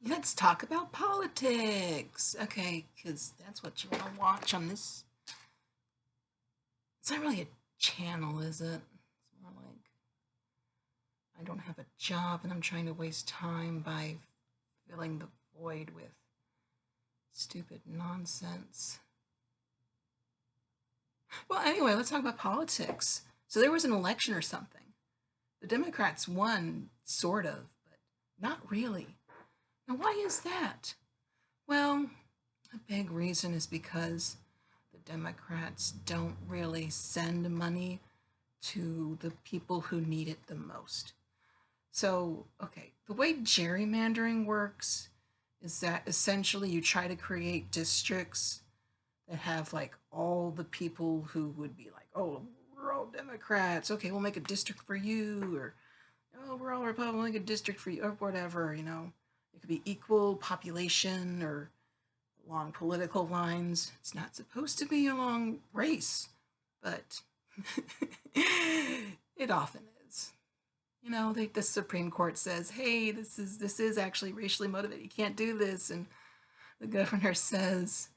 Let's talk about politics. Okay, because that's what you want to watch on this. It's not really a channel, is it? It's more like I don't have a job and I'm trying to waste time by filling the void with stupid nonsense. Well, anyway, let's talk about politics. So there was an election or something. The Democrats won, sort of, but not really. Now, why is that? Well, a big reason is because the Democrats don't really send money to the people who need it the most. So, okay, the way gerrymandering works is that essentially you try to create districts that have like all the people who would be like, oh, we're all Democrats. Okay, we'll make a district for you, or oh, we're all Republican, we'll make a district for you, or whatever, you know. It could be equal population or along political lines. It's not supposed to be along race, but it often is. You know, the Supreme Court says, "Hey, this is actually racially motivated. You can't do this," and the governor says,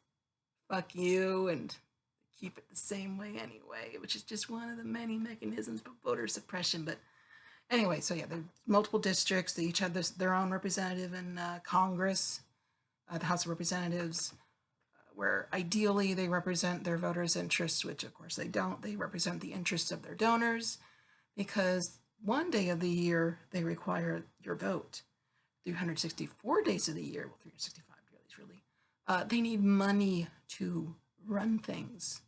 "Fuck you," and keep it the same way anyway, which is just one of the many mechanisms for voter suppression. But anyway, so yeah, there's multiple districts. They each have their own representative in Congress, the House of Representatives, where ideally they represent their voters' interests, which of course they don't. They represent the interests of their donors because one day of the year they require your vote. 364 days of the year, well, 365 days really, they need money to run things.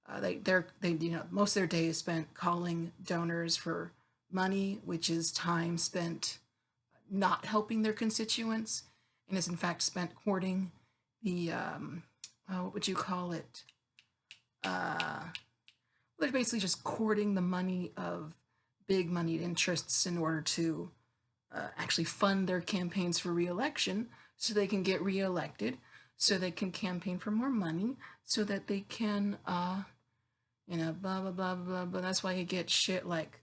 Most of their day is spent calling donors for money, which is time spent not helping their constituents, and is in fact spent courting the what would you call it? Uh, they're basically just courting the money of big moneyed interests in order to actually fund their campaigns for reelection so they can get reelected, so they can campaign for more money, so that they can, blah, blah, blah, blah, blah. That's why you get shit like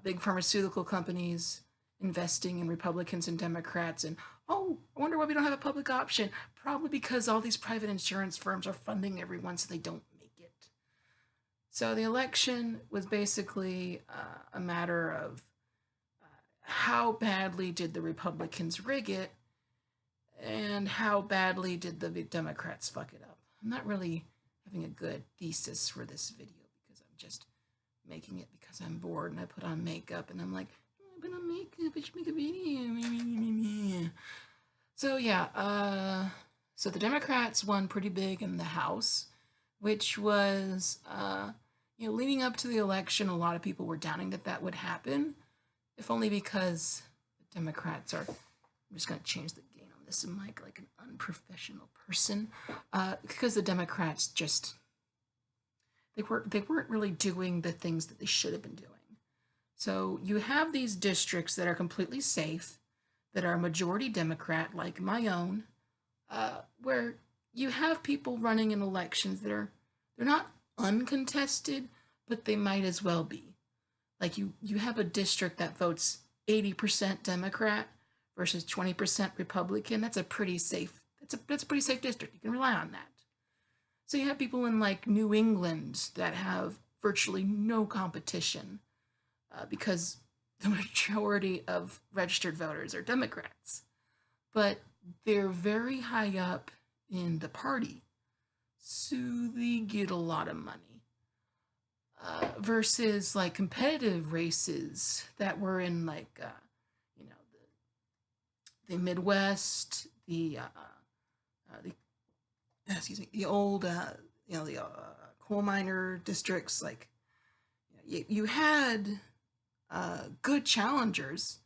big pharmaceutical companies investing in Republicans and Democrats. And, oh, I wonder why we don't have a public option. Probably because all these private insurance firms are funding everyone so they don't make it. So the election was basically a matter of how badly did the Republicans rig it and how badly did the Democrats fuck it up. I'm not really having a good thesis for this video because I'm just making it because I'm bored and I put on makeup and I'm like, I put on makeup, I should make a video. So yeah, so the Democrats won pretty big in the House, which was, leading up to the election, a lot of people were doubting that that would happen, if only because the Democrats are. I'm just going to change the gain on this mic like an unprofessional person, because the Democrats just they weren't really doing the things that they should have been doing. So you have these districts that are completely safe, that are majority Democrat, like my own, where you have people running in elections that they're not uncontested, but they might as well be. Like you have a district that votes 80% Democrat versus 20% Republican. That's a pretty safe. That's a pretty safe district. You can rely on that. So you have people in like New England that have virtually no competition because the majority of registered voters are Democrats, but they're very high up in the party, so they get a lot of money. Versus like competitive races that were in like you know the Midwest, the excuse me, the old the coal miner districts. Like you had good challengers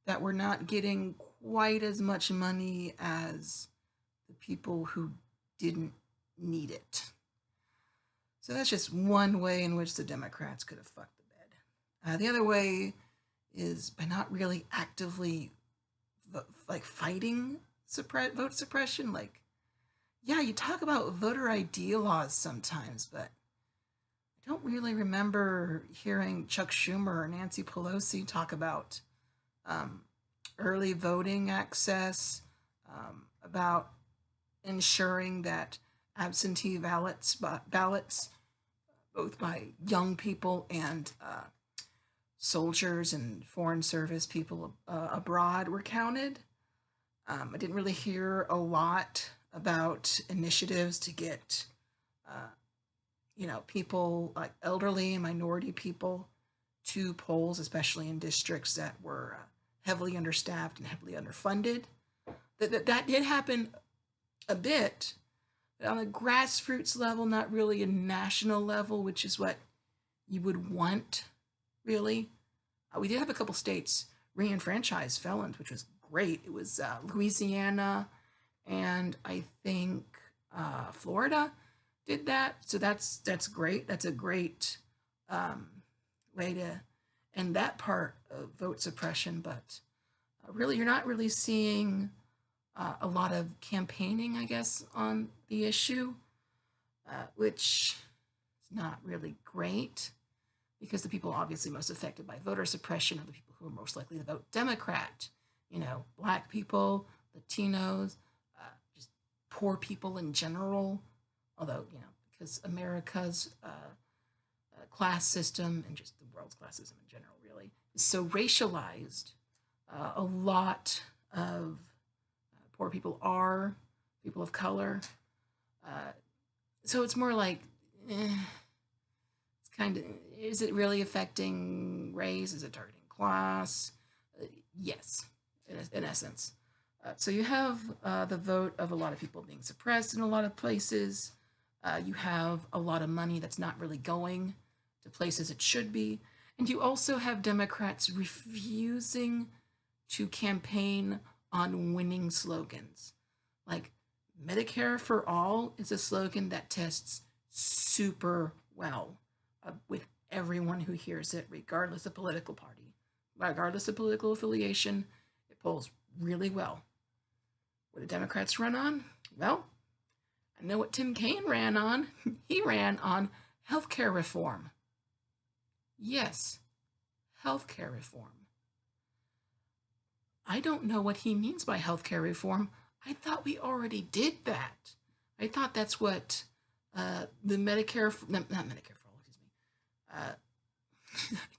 that were not getting quite as much money as the people who didn't need it. So that's just one way in which the Democrats could have fucked the bed. The other way is by not really actively like fighting vote suppression. Like, yeah, you talk about voter ID laws sometimes, but I don't really remember hearing Chuck Schumer or Nancy Pelosi talk about um, early voting access, about ensuring that absentee ballots, both by young people and soldiers and foreign service people abroad, were counted. I didn't really hear a lot about initiatives to get, uh, people like elderly and minority people to polls, especially in districts that were heavily understaffed and heavily underfunded. That did happen a bit, but on a grassroots level, not really a national level, which is what you would want, really. We did have a couple states re-enfranchise felons, which was great. It was Louisiana and I think Florida did that. So that's great. That's a great um, way to end that part of vote suppression. But really, you're not really seeing a lot of campaigning, I guess, on the issue, which is not really great because the people obviously most affected by voter suppression are the people who are most likely to vote Democrat. Black people, Latinos, just poor people in general. Although, because America's class system and just the world's class system in general really is so racialized, a lot of poor people are people of color. Uh, so it's more like, it's kind of, is it really affecting race? Is it targeting class? Yes, in essence. So you have the vote of a lot of people being suppressed in a lot of places. You have a lot of money that's not really going to places it should be. And you also have Democrats refusing to campaign on winning slogans. Like Medicare for All is a slogan that tests super well with everyone who hears it, regardless of political party, regardless of political affiliation. It polls really well. What do Democrats run on? Well, I know what Tim Kaine ran on. He ran on healthcare reform. Yes, healthcare reform. I don't know what he means by healthcare reform. I thought we already did that. I thought that's what the Medicare, not Medicare for all, excuse me. I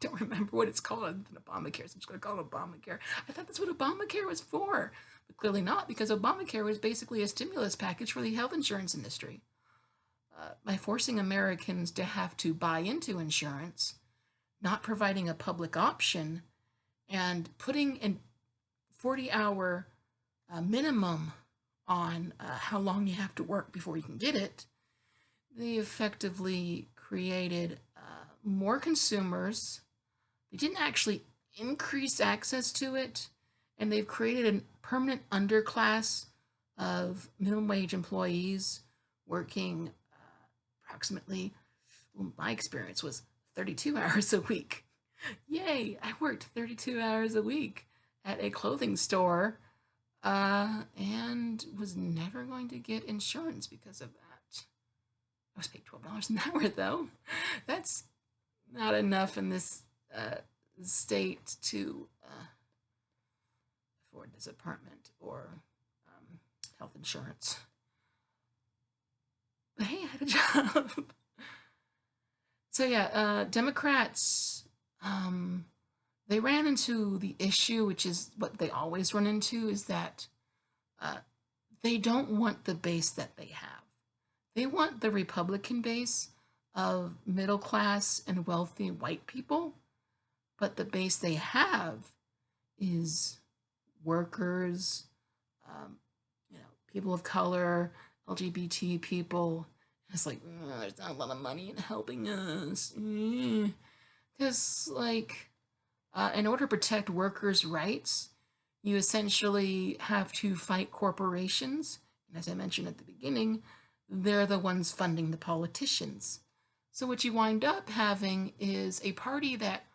don't remember what it's called other than Obamacare, so I'm just going to call it Obamacare. I thought that's what Obamacare was for, but clearly not, because Obamacare was basically a stimulus package for the health insurance industry. By forcing Americans to have to buy into insurance, not providing a public option, and putting a 40-hour minimum on how long you have to work before you can get it, they effectively created more consumers. They didn't actually increase access to it, and they've created a permanent underclass of minimum wage employees working approximately, well, my experience was 32 hours a week. Yay, I worked 32 hours a week at a clothing store and was never going to get insurance because of that. I was paid $12 an hour, though. That's not enough in this state to afford this apartment or health insurance. But hey, I had a job. So yeah, Democrats, they ran into the issue, which is what they always run into, is that they don't want the base that they have. They want the Republican base of middle class and wealthy white people, but the base they have is workers, people of color, LGBT people. It's like, there's not a lot of money in helping us. Because, in order to protect workers' rights, you essentially have to fight corporations. And as I mentioned at the beginning, they're the ones funding the politicians. So what you wind up having is a party that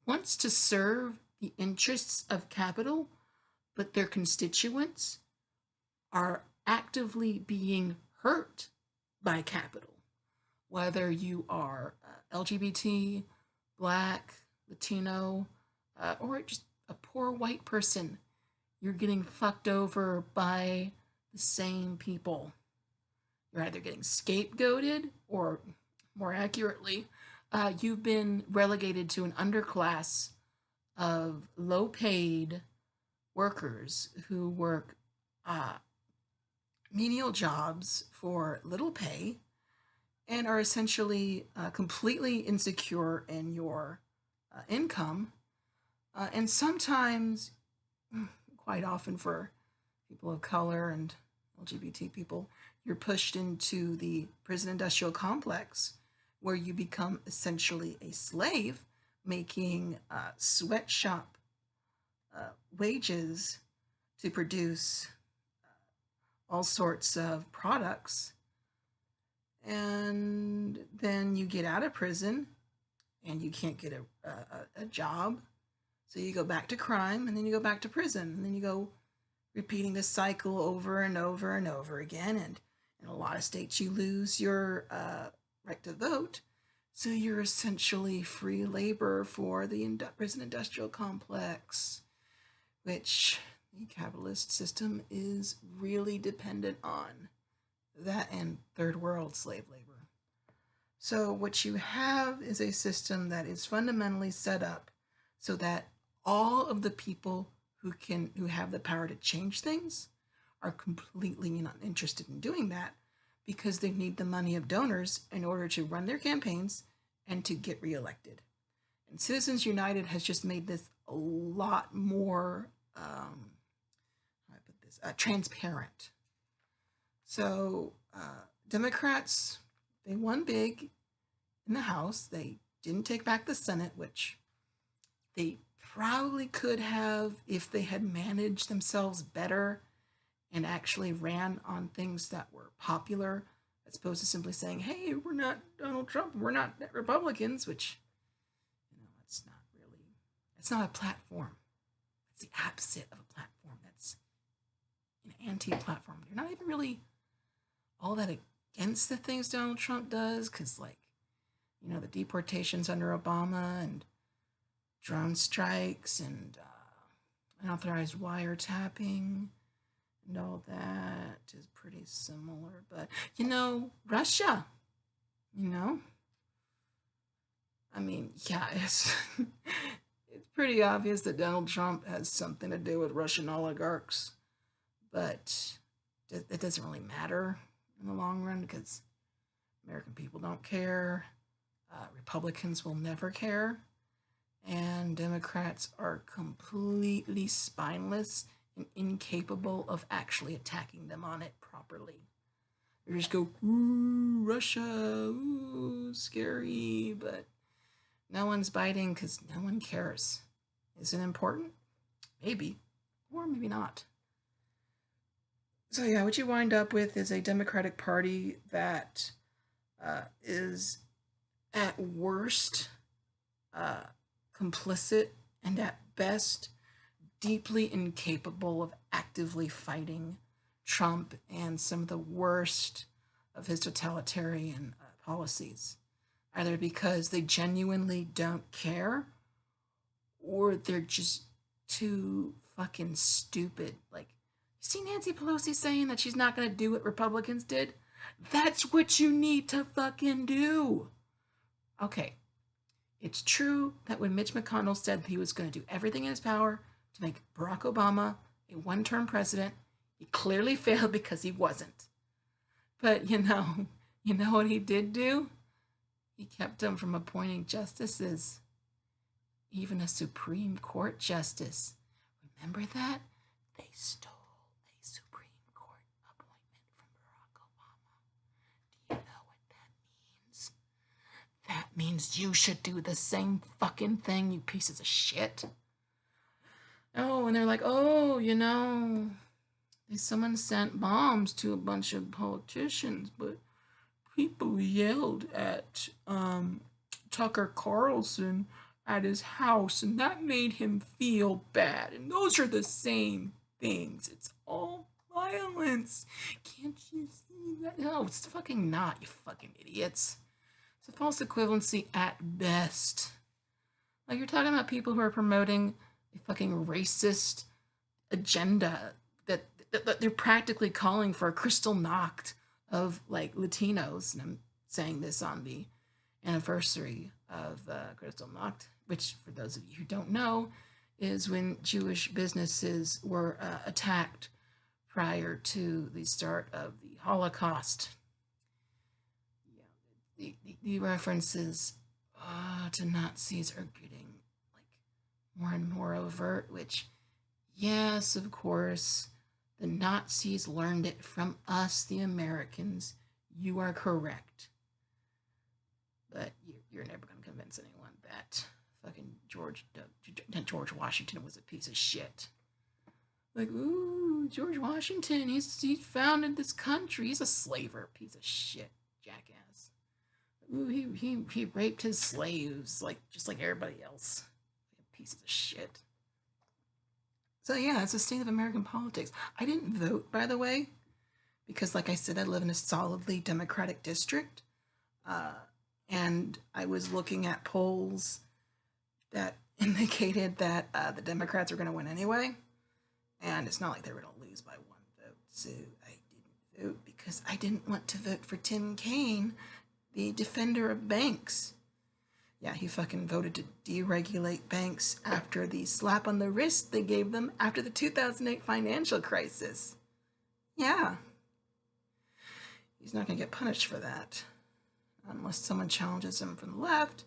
wants to serve the interests of capital, but their constituents are actively being hurt by capital. Whether you are LGBT, Black, Latino, or just a poor white person, you're getting fucked over by the same people. You're either getting scapegoated, or more accurately, you've been relegated to an underclass of low paid workers who work uh, menial jobs for little pay and are essentially completely insecure in your income. And sometimes, quite often for people of color and LGBT people, you're pushed into the prison industrial complex where you become essentially a slave, making sweatshop wages to produce all sorts of products. And then you get out of prison and you can't get a job. So you go back to crime, and then you go back to prison, and then you go repeating this cycle over and over and over again. And in a lot of states, you lose your right to vote. So you're essentially free labor for the prison industrial complex, which the capitalist system is really dependent on. That and third world slave labor. So what you have is a system that is fundamentally set up so that all of the people who have the power to change things are completely not interested in doing that, because they need the money of donors in order to run their campaigns and to get reelected. And Citizens United has just made this a lot more transparent. So Democrats, they won big in the House. They didn't take back the Senate, which they probably could have if they had managed themselves better and actually ran on things that were popular, as opposed to simply saying, hey, we're not Donald Trump, we're not Republicans, which, it's not a platform. It's the opposite of a platform. That's an anti-platform. You're not even really all that against the things Donald Trump does, because, the deportations under Obama and drone strikes and unauthorized wiretapping and all that is pretty similar. But, Russia, it's it's pretty obvious that Donald Trump has something to do with Russian oligarchs, but it doesn't really matter in the long run because American people don't care. Republicans will never care. And Democrats are completely spineless and incapable of actually attacking them on it properly. They just go, ooh, Russia, ooh, scary, but no one's biting because no one cares. Is it important? Maybe, or maybe not. So yeah, what you wind up with is a Democratic Party that is at worst complicit and at best deeply incapable of actively fighting Trump and some of the worst of his totalitarian policies, either because they genuinely don't care or they're just too fucking stupid. Like, you see Nancy Pelosi saying that she's not going to do what Republicans did? That's what you need to fucking do. Okay, it's true that when Mitch McConnell said he was going to do everything in his power to make Barack Obama a one-term president, he clearly failed because he wasn't. But you know what he did do? He kept him from appointing justices, even a Supreme Court justice. Remember that? They stole a Supreme Court appointment from Barack Obama. Do you know what that means? That means you should do the same fucking thing, you pieces of shit. Oh, and they're like, someone sent bombs to a bunch of politicians, but people yelled at Tucker Carlson at his house, and that made him feel bad. And those are the same things. It's all violence. Can't you see that? No, it's fucking not, you fucking idiots. It's a false equivalency at best. Like, you're talking about people who are promoting a fucking racist agenda that they're practically calling for a crystal knocked of like Latinos. And I'm saying this on the anniversary of Crystal Nacht, which, for those of you who don't know, is when Jewish businesses were attacked prior to the start of the Holocaust. Yeah, the references to Nazis are getting like more and more overt, which, yes, of course, the Nazis learned it from us, the Americans. You are correct. But you're never going to convince anyone that fucking George Washington was a piece of shit. Like, ooh, George Washington, he founded this country. He's a slaver, piece of shit, jackass. Ooh, he raped his slaves, like just like everybody else. Pieces of shit. So yeah, it's the state of American politics. I didn't vote, by the way, because like I said, I live in a solidly Democratic district. And I was looking at polls that indicated that the Democrats are going to win anyway. And it's not like they were going to lose by one vote. So I didn't vote because I didn't want to vote for Tim Kaine, the defender of banks. Yeah, he fucking voted to deregulate banks after the slap on the wrist they gave them after the 2008 financial crisis. Yeah. He's not going to get punished for that. Unless someone challenges him from the left,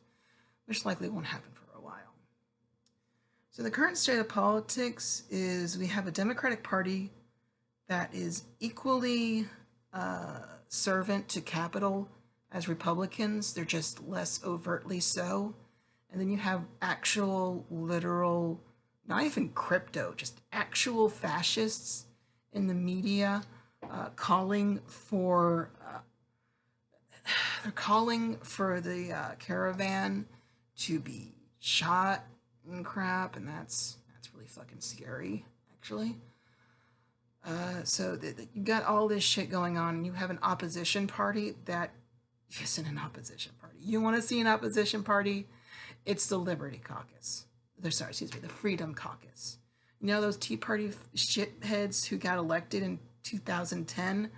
which likely won't happen for a while. So the current state of politics is we have a Democratic Party that is equally servant to capital as Republicans. They're just less overtly so. And then you have actual, literal, not even crypto, just actual fascists in the media calling for they're calling for the caravan to be shot and crap, and that's really fucking scary, actually. So you got all this shit going on, and you have an opposition party that isn't an opposition party. You want to see an opposition party? It's the Liberty Caucus. The Freedom Caucus. You know those Tea Party shitheads who got elected in 2010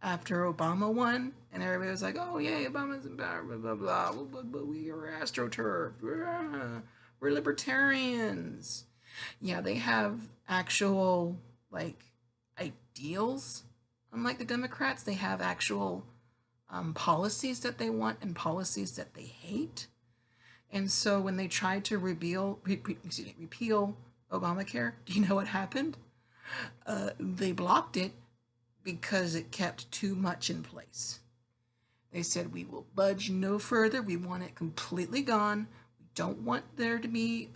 after Obama won, and everybody was like, "Oh yeah, Obama's in power, blah blah blah, but we are astroturf. We're libertarians." Yeah, they have actual like ideals. Unlike the Democrats, they have actual policies that they want and policies that they hate. And so when they tried to repeal Obamacare, do you know what happened? They blocked it because it kept too much in place. They said, we will budge no further. We want it completely gone. We don't want there to be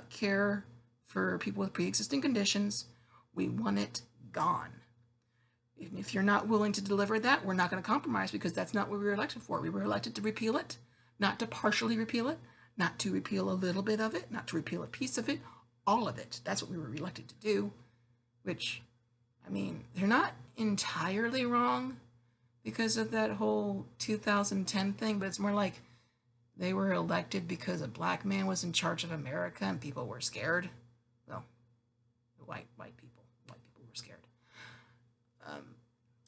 care for people with pre-existing conditions. We want it gone. And if you're not willing to deliver that, we're not going to compromise, because that's not what we were elected for. We were elected to repeal it, not to partially repeal it, not to repeal a little bit of it, not to repeal a piece of it, all of it. That's what we were elected to do, which, I mean, they're not entirely wrong because of that whole 2010 thing, but it's more like they were elected because a black man was in charge of America and people were scared. Well, white people were scared.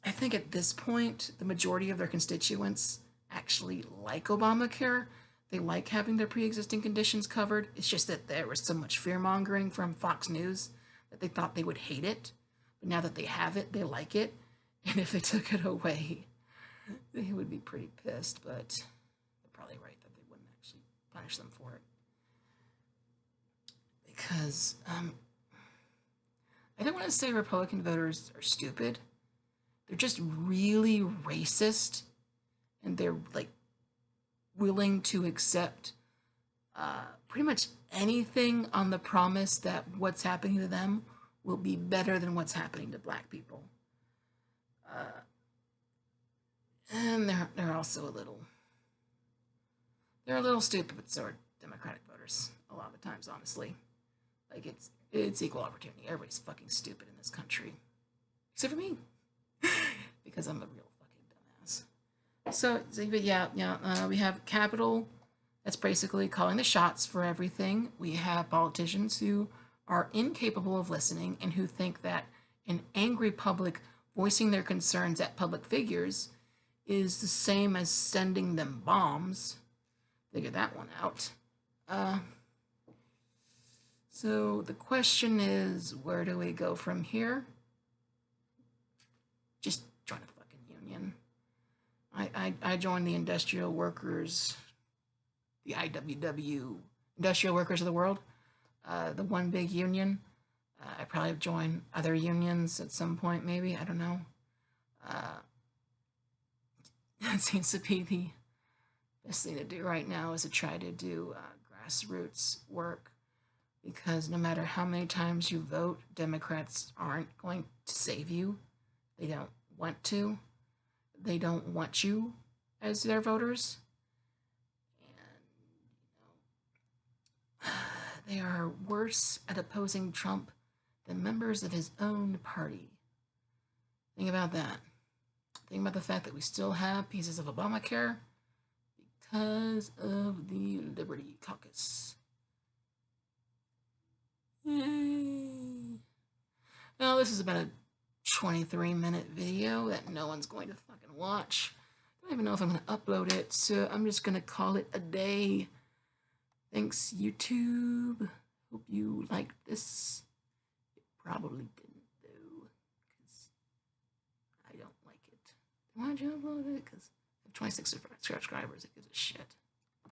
I think at this point, the majority of their constituents actually like Obamacare. They like having their pre-existing conditions covered. It's just that there was so much fear-mongering from Fox News that they thought they would hate it. But now that they have it, they like it. And if they took it away, they would be pretty pissed. But they're probably right that they wouldn't actually punish them for it. Because I don't want to say Republican voters are stupid. They're just really racist. And they're like willing to accept pretty much anything on the promise that what's happening to them will be better than what's happening to black people. And they're also a little stupid, but so are Democratic voters a lot of the times, honestly. Like it's equal opportunity. Everybody's fucking stupid in this country, except for me, because I'm a real fucking dumbass. So but yeah, we have capital that's basically calling the shots for everything. We have politicians who are incapable of listening and who think that an angry public voicing their concerns at public figures is the same as sending them bombs. Figure that one out. So the question is, where do we go from here? Just join a fucking union. I joined the industrial workers, the IWW, Industrial Workers of the World, the one big union. I probably join other unions at some point, maybe. I don't know. That seems to be the best thing to do right now is to try to do grassroots work, because no matter how many times you vote, Democrats aren't going to save you. They don't want to. They don't want you as their voters. And, they are worse at opposing Trump than members of his own party. Think about that. Think about the fact that we still have pieces of Obamacare because of the Liberty Caucus. Yay. Now, this is about a 23-minute video that no one's going to fucking watch. I don't even know if I'm going to upload it, so I'm just going to call it a day. Thanks, YouTube. Hope you liked this. It probably didn't, though, because I don't like it. Why'd you upload it? Because I have 26 subscribers. It gives a shit.